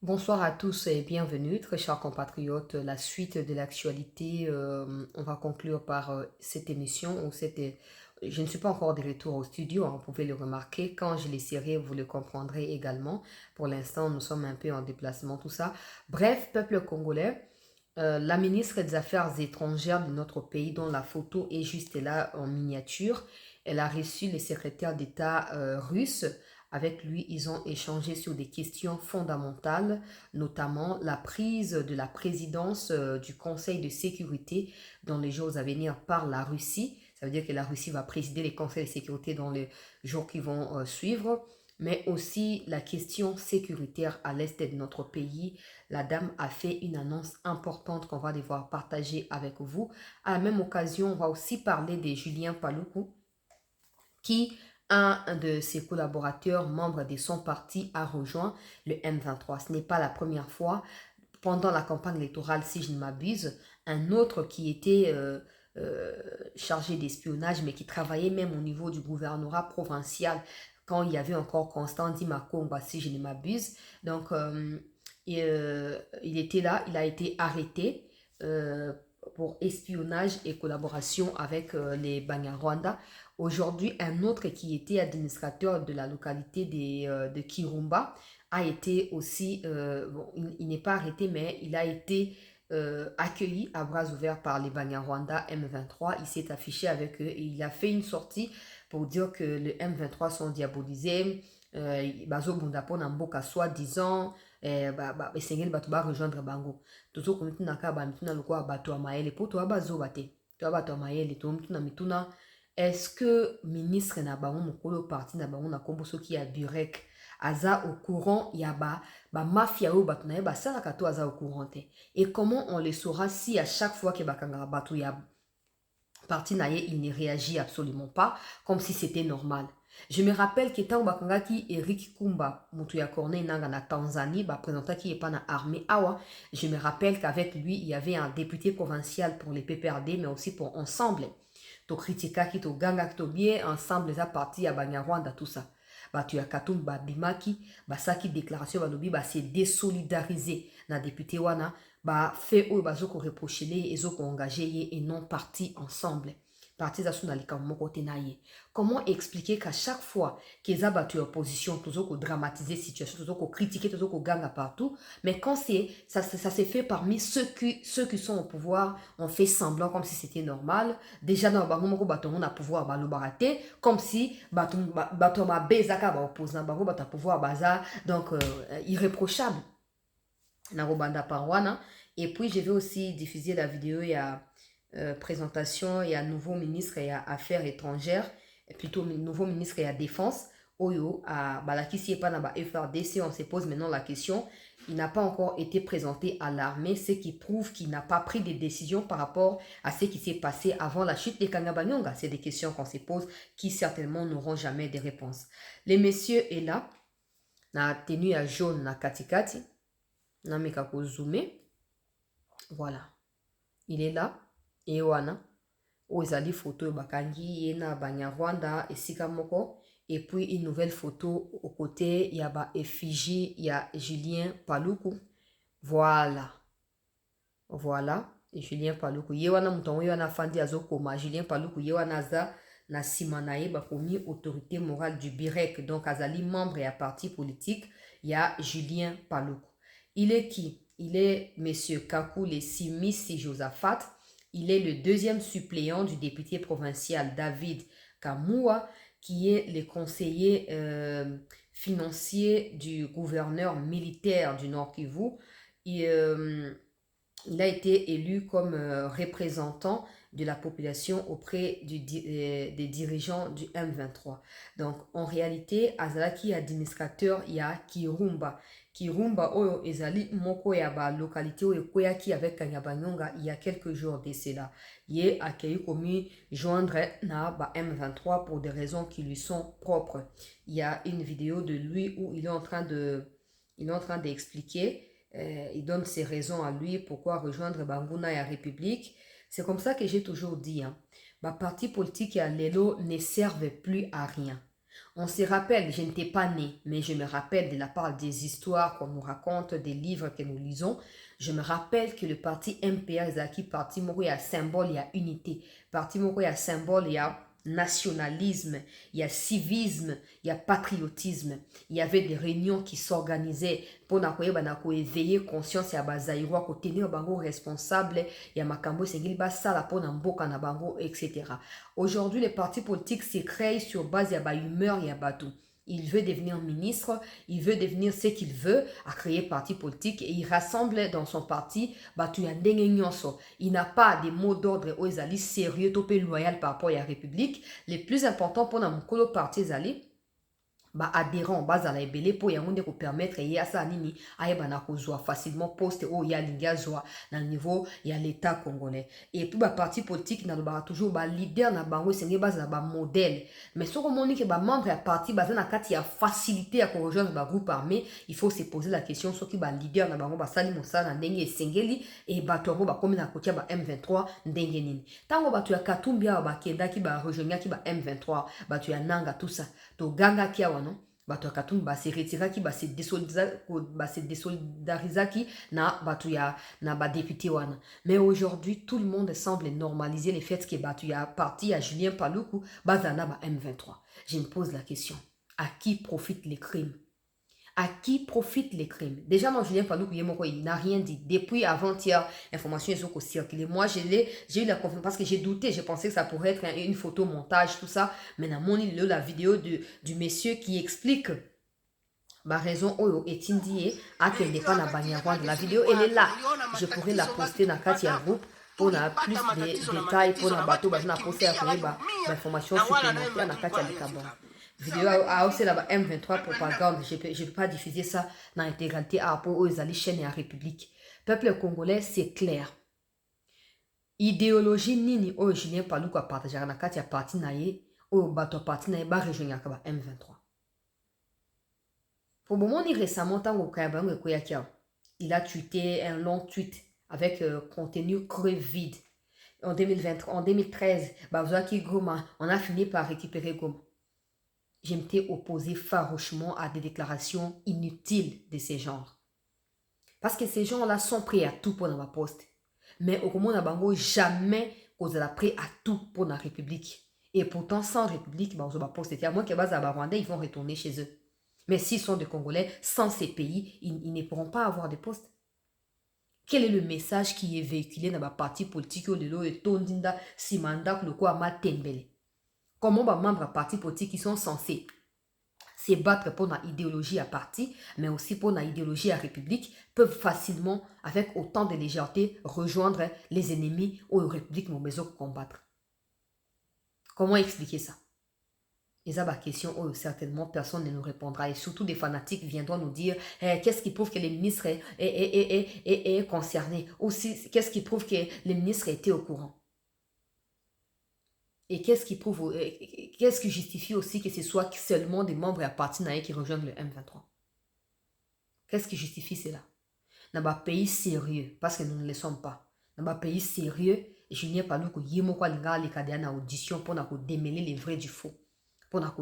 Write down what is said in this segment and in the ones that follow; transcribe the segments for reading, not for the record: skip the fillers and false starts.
Bonsoir à tous et bienvenue, très chers compatriotes. La suite de l'actualité, on va conclure par cette émission je ne suis pas encore de retour au studio, hein, vous pouvez le remarquer. Quand je laisserai, vous le comprendrez également. Pour l'instant, nous sommes un peu en déplacement, tout ça. Bref, peuple congolais, la ministre des Affaires étrangères de notre pays, dont la photo est juste là en miniature, elle a reçu le secrétaire d'État russe. Avec lui, ils ont échangé sur des questions fondamentales, notamment la prise de la présidence du Conseil de sécurité dans les jours à venir par la Russie. Ça veut dire que la Russie va présider les conseils de sécurité dans les jours qui vont suivre, mais aussi la question sécuritaire à l'est de notre pays. La dame a fait une annonce importante qu'on va devoir partager avec vous. À la même occasion, on va aussi parler de Julien Paluku, qui, un de ses collaborateurs, membre de son parti, a rejoint le M23. Ce n'est pas la première fois. Pendant la campagne électorale, si je ne m'abuse, un autre qui était euh, chargé d'espionnage, mais qui travaillait même au niveau du gouvernorat provincial, quand il y avait encore Constant Dimakonga, si je ne m'abuse. Donc, il était là, il a été arrêté pour espionnage et collaboration avec les Banyarwanda. Aujourd'hui, un autre qui était administrateur de la localité de Kirumba a été aussi, bon, il n'est pas arrêté, mais il a été accueilli à bras ouverts par les Banyarwanda M23. Il s'est affiché avec eux et il a fait une sortie pour dire que les M23 sont diabolisés. Bazo Bundapo Namboka, soi-disant, Sengel Batuba rejoindre Bango. Toto Kumituna Kaba Mituna Lukwa Batu Amaele, Poto Abazo Bate. Toi Batu Amaele, Tomituna Mituna. Est-ce que ministre na bango mokolo parti na bango na kombo soki ya Burek aza au courant ya ba mafia ou bato na ye basalaka to aza au courant te? Et comment on le saura si à chaque fois que bakangaka bato ya parti na ye il ne réagit absolument pas comme si c'était normal? Je me rappelle qu'étant bakangaki Eric Kumba mutu ya Corneille nanga na Tanzanie ba présentaki epa na armée awa, je me rappelle qu'avec lui il y avait un député provincial pour les PPRD mais aussi pour Ensemble. To kritikaki to gangaki to bien ensemble eza parti ya Banyarwanda tout ça. Bato ya Katumbi babimaki basaki déclaration balobi base désolidariser na député wana ba fait oyo bazoko reprocher ye ezoko engagé ye et non parti ensemble. Parti za suna likambo moko te na ye. Comment expliquer qu'à chaque fois qu'eza bato ya opposition tozoko dramatiser situation, tozoko critiquer, tozoko ganga partout, mais quand ça s'est fait parmi ceux qui sont au pouvoir, on fait semblant comme si c'était normal. Déjà dans bango moko bato on a pouvoir balobaka te comme si bato mabezaka ba opposant bango bato pouvoir baza donc irréprochable na robanda parwana. Et puis je vais aussi diffuser la vidéo il y a présentation il y a nouveau ministre et à affaires étrangères et plutôt nouveau ministre et à défense oyo a balakisi epa na ba FRDC. On se pose maintenant la question, il n'a pas encore été présenté à l'armée, ce qui prouve qu'il n'a pas pris de décision par rapport à ce qui s'est passé avant la chute des Kangabanyonga. C'est des questions qu'on se pose qui certainement n'auront jamais de réponse. Les messieurs est là, na tenue à jaune na katikati, na meka ko zoomer. Voilà, il est là, et wana, ozali photo bakangi ye na Banyarwanda esika moko. Et puis une nouvelle photo au côté, il y a ba effigie, il y a Julien Paluku. Voilà. Voilà, Julien Paluku ye wana mutongo ye wana fandi azokoma. Julien Paluku ye wana aza na sima na ye bakomi autorité morale du Birek, donc azali membre ya parti politique ya Julien Paluku. Il est qui? Il est monsieur Kakule Simisi Josaphat. Il est le deuxième suppléant du député provincial David Kamua, qui est le conseiller financier du gouverneur militaire du Nord Kivu. Il a été élu comme représentant de la population auprès des dirigeants du M23. Donc, en réalité, Azalaki administrateur, il y a Kirumba. Kirumba, oyo ezali moko ya ba localité oyo kweyaki avec Kanyabanyonga il y a quelques jours de cela. Il a accueilli commis joindre na ba M23 pour des raisons qui lui sont propres. Il y a une vidéo de lui où il est en train d'expliquer. Il donne ses raisons à lui pourquoi rejoindre Banguna et la République. C'est comme ça que j'ai toujours dit. Hein. Ma parti politique et à l'élo ne servent plus à rien. On se rappelle, je n'étais pas née, mais je me rappelle de la part des histoires qu'on nous raconte, des livres que nous lisons. Je me rappelle que le parti MPR Ezaki, parti moko ya symbole, il y a unité. Parti moko ya symbole, il y a nationalisme, il y a civisme, il y a patriotisme. Il y avait des réunions qui s'organisaient pour éveiller conscience ya bazaïrois, ko tenir bango responsable, ya makambo sengili basala pour mboka na bango, etc. Aujourd'hui, les partis politiques se créent sur base de humeur et bateau. Il veut devenir ministre, il veut devenir ce qu'il veut, à créer parti politique et il rassemble dans son parti batu ya ndenge nyonso. Il n'a pas de mots d'ordre aux alliés sérieux, topé loyal par rapport à la République. Les plus importants pour un parti zali, adhérent bazala ebele po yango nde ko permettre ye asa nini ayeba na kozwa facilement poste o ya linga zwa na niveau ya l'état congolais et puis parti politique na ba toujours leader na bango senge bazala modèle mais ce que moni que membre ya parti bazana kati ya facilité à rejoindre groupe armé il faut se poser la question soki leader na bango basali mosala na ndenge esengeli et bato yango bakomi na kotia M23 ndenge nini tango bato ya Katumbi bakendaki rejoignaki M23 bato ya Nanga tout ça to ganga kia non bato ya Katumbi se retiraki se désolidarisaki na bato ya na député wana mais aujourd'hui tout le monde semble normaliser le fait que bato ya parti à Julien Paluku bazana M23. Je me pose la question, à qui profitent les crimes? À qui profitent les crimes? Déjà, dans Julien Paluku, il n'a rien dit. Depuis avant-hier, information est au circulé. Moi, j'ai eu la confiance parce que j'ai douté. J'ai pensé que ça pourrait être une photo, montage, tout ça. Mais dans mon île, la vidéo du monsieur qui explique ma raison Oyo est indiquée à qu'elle n'est pas dans Banyarwanda. La vidéo, elle est là. Je pourrais la poster dans Katia Group pour plus de détails, pour la bateau, je vais poster l'information supplémentaire dans Katia Likabon. Vidéo a aussi la M23 propagande. Je ne peux pas diffuser ça dans l'intégralité à rapport aux alliés chaînes et à la République. Peuple congolais, c'est clair. Idéologie nini o Julien Paluku a partagé na kati ya parti na ye o bato parti na ye ba rejoindre ka M23. Pour le moment, récemment, il a tweeté un long tweet avec contenu creux vide. En 2023, en 2013, on a fini par récupérer Goma. Je m'étais opposé farouchement à des déclarations inutiles de ces genres. Parce que ces gens-là sont prêts à tout pour ma poste. Mais au moment où jamais ils sont prêts à tout pour la République. Et pourtant, sans République, à moins que Rwandais, ils vont retourner chez eux. Mais s'ils sont des Congolais, sans ces pays, ils ne pourront pas avoir de postes. Quel est le message qui est véhiculé dans la parti politique de Tondinda, Simanda, Lokouama, Tembele? Comment les membres de parti politique qui sont censés se battre pour notre idéologie à parti, mais aussi pour notre idéologie à république, peuvent facilement, avec autant de légèreté, rejoindre les ennemis aux républiques nous besoin combattre? Comment expliquer ça? Et ça, question où certainement personne ne nous répondra. Et surtout des fanatiques viendront nous dire qu'est-ce qui prouve que les ministres est concerné? Aussi, qu'est-ce qui prouve que les ministres étaient au courant? Et qu'est-ce qui justifie aussi que ce soit seulement des membres à parti qui rejoignent le M23? Qu'est-ce qui justifie cela? Dans un pays sérieux, parce que nous ne le sommes pas. Dans un pays sérieux, je n'ai pas lu que Yemoko Linga les audition pour démêler les vrais du faux. Pour na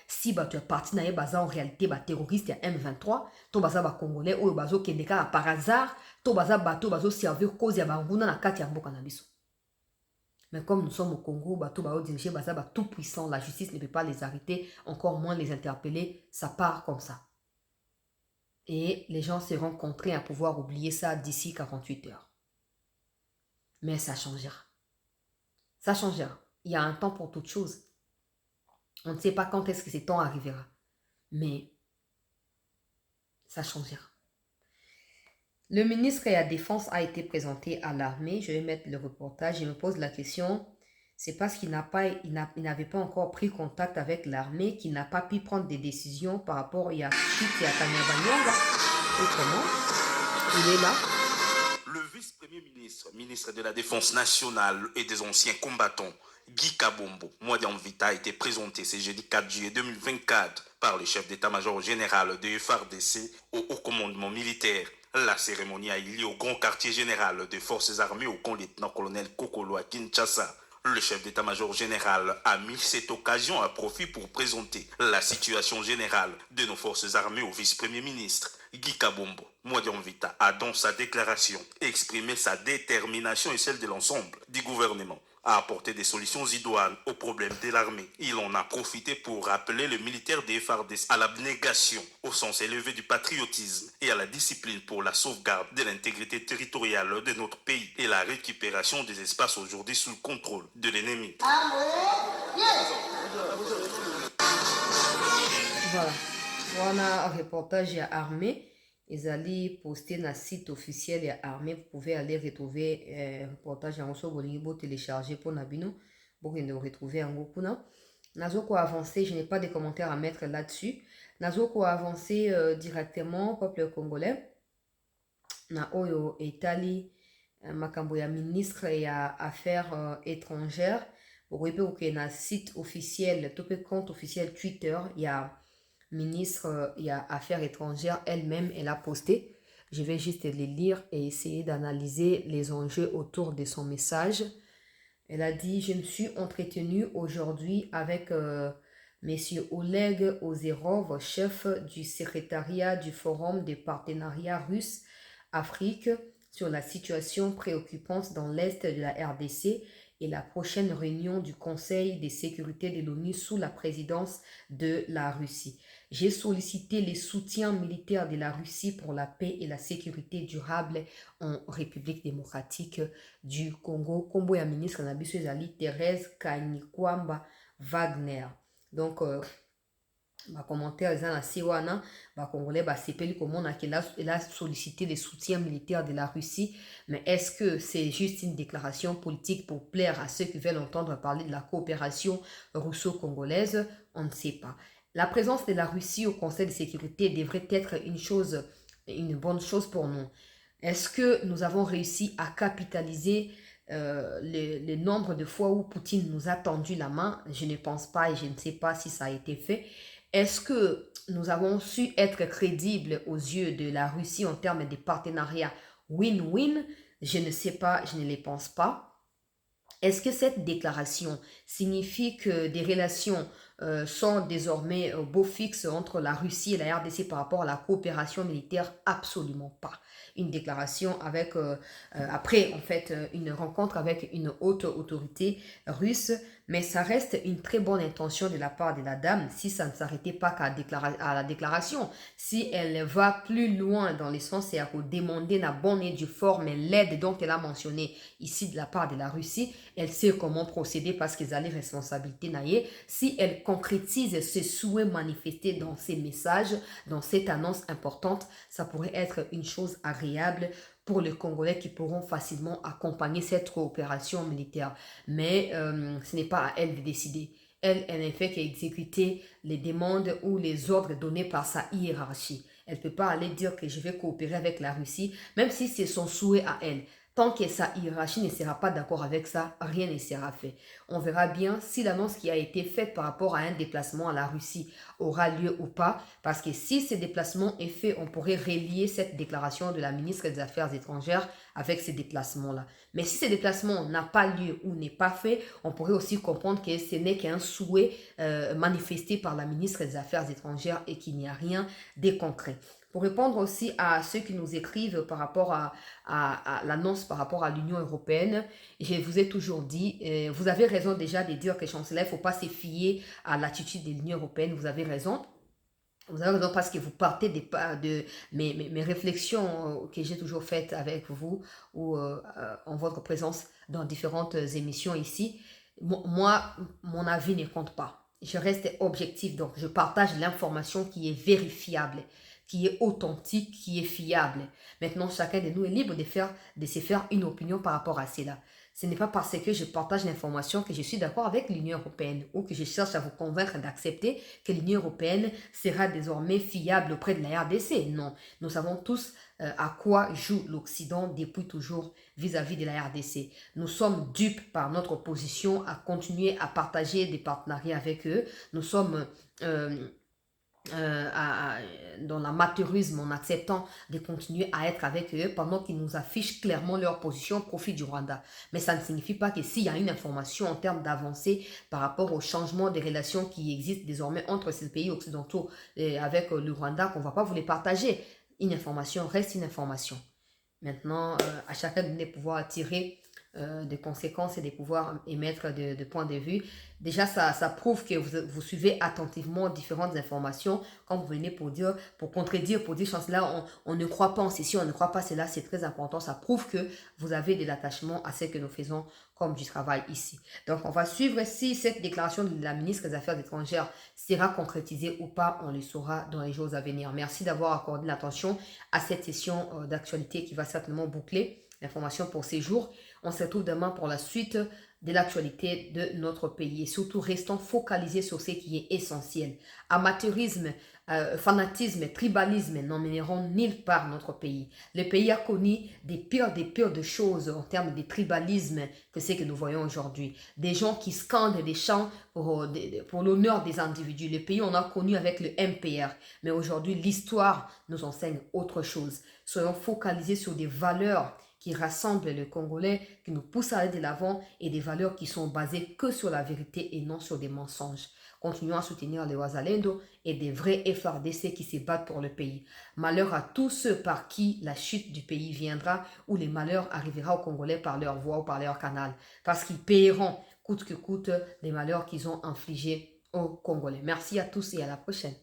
si tu es parti na en réalité terroriste ya M23, to baza ba congolais ou bazo kendeka par hasard, to baza bato bazo servir cause ya banguna na kati ya mboka na biso. Mais comme nous sommes au Congo, bato bazo diriger baza ba tout puissant, la justice ne peut pas les arrêter, encore moins les interpeller, ça part comme ça. Et les gens seront contraints à pouvoir oublier ça d'ici 48 heures. Mais ça changera. Ça changera. Il y a un temps pour toute chose. On ne sait pas quand est-ce que ce temps arrivera. Mais ça changera. Le ministre de la Défense a été présenté à l'armée. Je vais mettre le reportage. Je me pose la question. C'est parce qu'il n'avait pas encore pris contact avec l'armée qu'il n'a pas pu prendre des décisions par rapport à Chit et à Kanyabanyanga. Et comment? Il est là. Le vice-premier ministre, ministre de la Défense nationale et des anciens combattants, Guy Kabombo, Mwadian Vita, a été présenté ce jeudi 4 juillet 2024 par le chef d'état-major général de FARDC au haut commandement militaire. La cérémonie a eu lieu au grand quartier général des forces armées au camp lieutenant-colonel Kokolo à Kinshasa. Le chef d'état-major général a mis cette occasion à profit pour présenter la situation générale de nos forces armées au vice-premier ministre. Guy Kabombo Mwadiamvita a dans sa déclaration exprimé sa détermination et celle de l'ensemble du gouvernement à apporter des solutions idoines aux problèmes de l'armée. Il en a profité pour rappeler le militaire des FARDC à l'abnégation au sens élevé du patriotisme et à la discipline pour la sauvegarde de l'intégrité territoriale de notre pays et la récupération des espaces aujourd'hui sous le contrôle de l'ennemi. Voilà. Voilà un reportage à armée. Ils allaient poster dans le site officiel et armée. Vous pouvez aller retrouver un reportage en Bolingo téléchargé pour Nabino. Pour nous retrouver en Gokuna. Nazoko a avancé, je n'ai pas de commentaires à mettre là-dessus. Nazoko a avancé directement au peuple congolais. Na Oyo Etali, Makambo ya ministre ya affaires étrangères. Vous voyez que na site officiel, tout compte officiel Twitter, il y a ministre, il y a affaires étrangères elle-même, elle a posté. Je vais juste les lire et essayer d'analyser les enjeux autour de son message. Elle a dit, je me suis entretenue aujourd'hui avec Monsieur Oleg Ozerov, chef du secrétariat du Forum des partenariats russes Afrique, sur la situation préoccupante dans l'Est de la RDC et la prochaine réunion du Conseil de sécurité de l'ONU sous la présidence de la Russie. J'ai sollicité le soutien militaire de la Russie pour la paix et la sécurité durable en République démocratique du Congo. Kombo ya ministre Nabiso ezali Thérèse Kanyikwamba Wagner. Donc, ma commentaire eza na si wana bakongolais basepeli komona qu'il a sollicité le soutien militaire de la Russie, mais est-ce que c'est juste une déclaration politique pour plaire à ceux qui veulent entendre parler de la coopération russo-congolaise? On ne sait pas. La présence de la Russie au Conseil de sécurité devrait être une bonne chose pour nous. Est-ce que nous avons réussi à capitaliser le nombre de fois où Poutine nous a tendu la main? Je ne pense pas et je ne sais pas si ça a été fait. Est-ce que nous avons su être crédibles aux yeux de la Russie en termes de partenariat win-win? Je ne sais pas, je ne les pense pas. Est-ce que cette déclaration signifie que des relations sont désormais beau fixe entre la Russie et la RDC par rapport à la coopération militaire? Absolument pas. Une déclaration avec, après en fait, une rencontre avec une haute autorité russe, mais ça reste une très bonne intention de la part de la dame si ça ne s'arrêtait pas à la déclaration. Si elle va plus loin dans le sens c'est à demander la bonne et du forme l'aide dont elle a mentionné ici de la part de la Russie, elle sait comment procéder parce qu'ils ont les responsabilités naïe. Si elle concrétise ses souhaits manifestés dans ces messages, dans cette annonce importante, ça pourrait être une chose agréable pour les Congolais qui pourront facilement accompagner cette coopération militaire. Mais ce n'est pas à elle de décider. Elle ne fait qu'exécuter les demandes ou les ordres donnés par sa hiérarchie. Elle ne peut pas aller dire que je vais coopérer avec la Russie, même si c'est son souhait à elle. Tant que sa hiérarchie ne sera pas d'accord avec ça, rien ne sera fait. On verra bien si l'annonce qui a été faite par rapport à un déplacement à la Russie aura lieu ou pas. Parce que si ce déplacement est fait, on pourrait relier cette déclaration de la ministre des Affaires étrangères avec ces déplacements-là. Mais si ce déplacement n'a pas lieu ou n'est pas fait, on pourrait aussi comprendre que ce n'est qu'un souhait manifesté par la ministre des Affaires étrangères et qu'il n'y a rien de concret. Pour répondre aussi à ceux qui nous écrivent par rapport à l'annonce par rapport à l'Union européenne, je vous ai toujours dit, vous avez raison déjà de dire que chancelier, il ne faut pas se fier à l'attitude de l'Union européenne, vous avez raison. Vous avez raison parce que vous partez de mes réflexions que j'ai toujours faites avec vous ou en votre présence dans différentes émissions ici. Moi, mon avis ne compte pas. Je reste objectif, donc je partage l'information qui est vérifiable, qui est authentique, qui est fiable. Maintenant, chacun de nous est libre de se faire une opinion par rapport à cela. Ce n'est pas parce que je partage l'information que je suis d'accord avec l'Union européenne ou que je cherche à vous convaincre d'accepter que l'Union européenne sera désormais fiable auprès de la RDC. Non, nous savons tous à quoi joue l'Occident depuis toujours vis-à-vis de la RDC. Nous sommes dupes par notre opposition à continuer à partager des partenariats avec eux. Nous sommes dans l'amateurisme en acceptant de continuer à être avec eux pendant qu'ils nous affichent clairement leur position au profit du Rwanda. Mais ça ne signifie pas que s'il y a une information en termes d'avancée par rapport au changement des relations qui existent désormais entre ces pays occidentaux et avec le Rwanda, qu'on ne va pas vous les partager. Une information reste une information. Maintenant, à chacun de nous de pouvoir tirer des conséquences et de pouvoir émettre des points de vue. Déjà, ça prouve que vous suivez attentivement différentes informations quand vous venez pour contredire, pour dire, là, on ne croit pas en ceci, on ne croit pas cela, c'est très important. Ça prouve que vous avez de l'attachement à ce que nous faisons comme du travail ici. Donc, on va suivre si cette déclaration de la ministre des Affaires étrangères sera concrétisée ou pas, on le saura dans les jours à venir. Merci d'avoir accordé l'attention à cette session d'actualité qui va certainement boucler l'information pour ces jours. On se retrouve demain pour la suite de l'actualité de notre pays. Et surtout, restons focalisés sur ce qui est essentiel. Amateurisme, fanatisme, tribalisme n'emmèneront nulle part notre pays. Le pays a connu des pires de choses en termes de tribalisme que ce que nous voyons aujourd'hui. Des gens qui scandent des chants pour l'honneur des individus. Le pays, on a connu avec le MPR. Mais aujourd'hui, l'histoire nous enseigne autre chose. Soyons focalisés sur des valeurs qui rassemblent les Congolais, qui nous poussent à aller de l'avant et des valeurs qui sont basées que sur la vérité et non sur des mensonges. Continuons à soutenir les Wazalendo et des vrais FRDC qui se battent pour le pays. Malheur à tous ceux par qui la chute du pays viendra ou les malheurs arrivera aux Congolais par leur voix ou par leur canal. Parce qu'ils paieront coûte que coûte les malheurs qu'ils ont infligés aux Congolais. Merci à tous et à la prochaine.